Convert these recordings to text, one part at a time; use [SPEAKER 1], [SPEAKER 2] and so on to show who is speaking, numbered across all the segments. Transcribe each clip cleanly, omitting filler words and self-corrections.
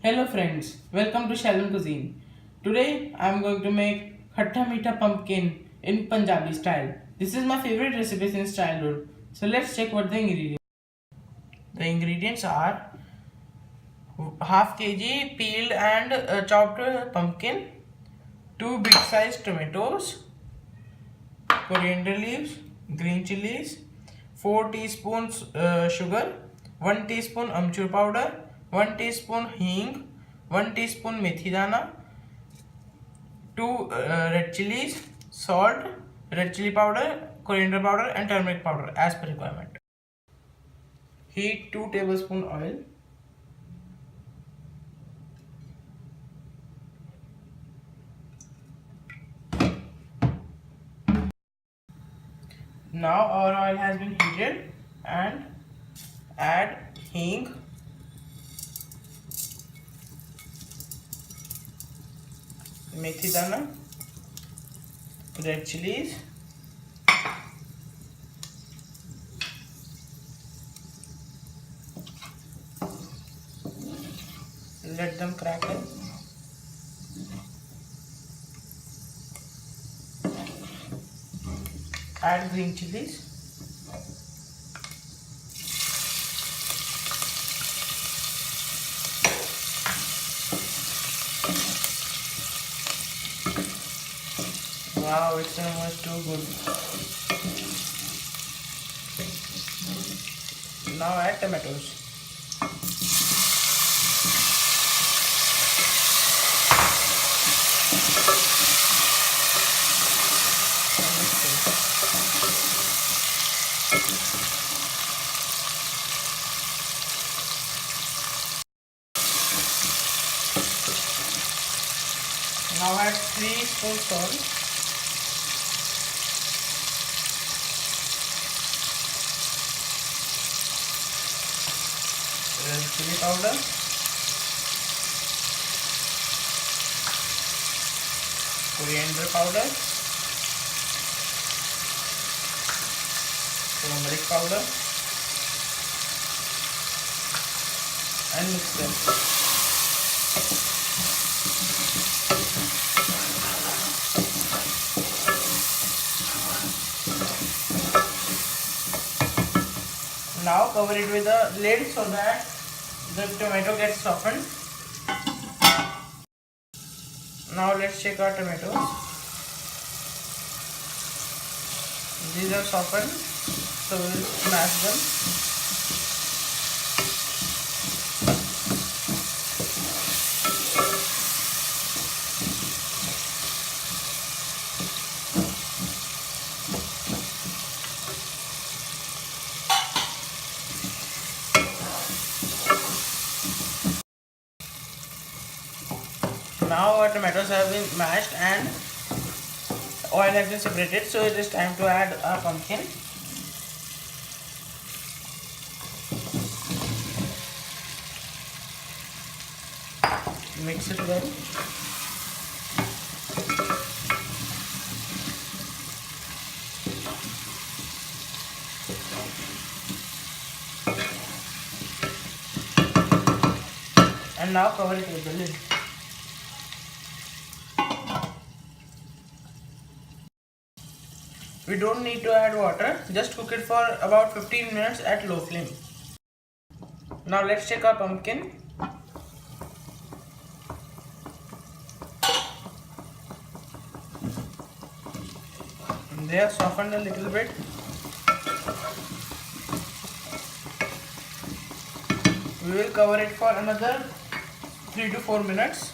[SPEAKER 1] Hello friends, welcome to Shallwin Cuisine. Today I am going to make Khattha Meetha Pumpkin in Punjabi style. This is my favorite recipe since childhood. So let's check what the ingredients. The ingredients are half kg peeled and chopped pumpkin, 2 big sized tomatoes, coriander leaves, green chillies, 4 teaspoons sugar, 1 teaspoon amchoor powder, 1 teaspoon hing, 1 teaspoon methidana, 2 red chillies, salt, red chilli powder, coriander powder and turmeric powder as per requirement. Heat 2 tablespoon oil. Now our oil has been heated and add hing, methidana, red chillies, let them crackle. Add green chillies. Wow, it's almost too good. Now add tomatoes. Now add 3 spoons salt, red chili powder, coriander powder, turmeric powder and mix them. Now cover it with a lid so that the tomato gets softened. Now let's check our tomatoes. These are softened, so we'll smash them. Now our tomatoes have been mashed and oil has been separated, so it is time to add our pumpkin. Mix it well. And now cover it with the lid. We don't need to add water, just cook it for about 15 minutes at low flame. Now let's check our pumpkin. They are softened a little bit. We will cover it for another 3 to 4 minutes.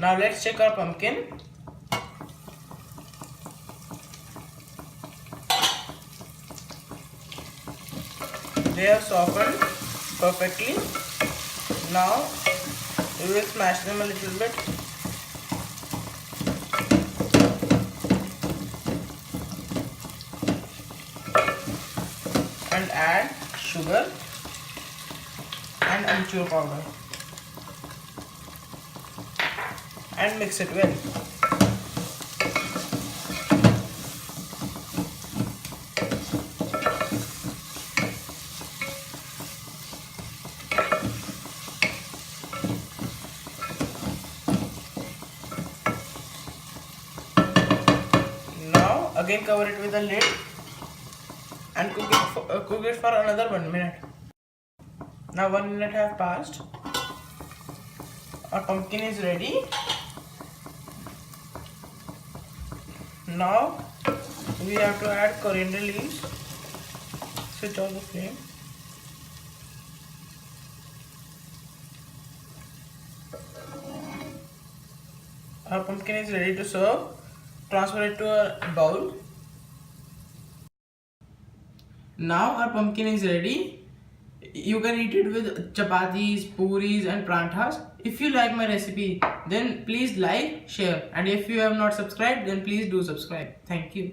[SPEAKER 1] Now let's check our pumpkin. They are softened perfectly. Now we will smash them a little bit. And add sugar and amchoor powder and mix it well. Again cover it with a lid and cook it for another 1 minute. Now 1 minute have passed. Our pumpkin is ready. Now we have to add coriander leaves. Switch on the flame. Our pumpkin is ready to serve. Transfer it to a bowl. Now our pumpkin is ready. You can eat it with chapatis, puris and pranthas. If you like my recipe, then please like, share, and if you have not subscribed, then please do subscribe. Thank you.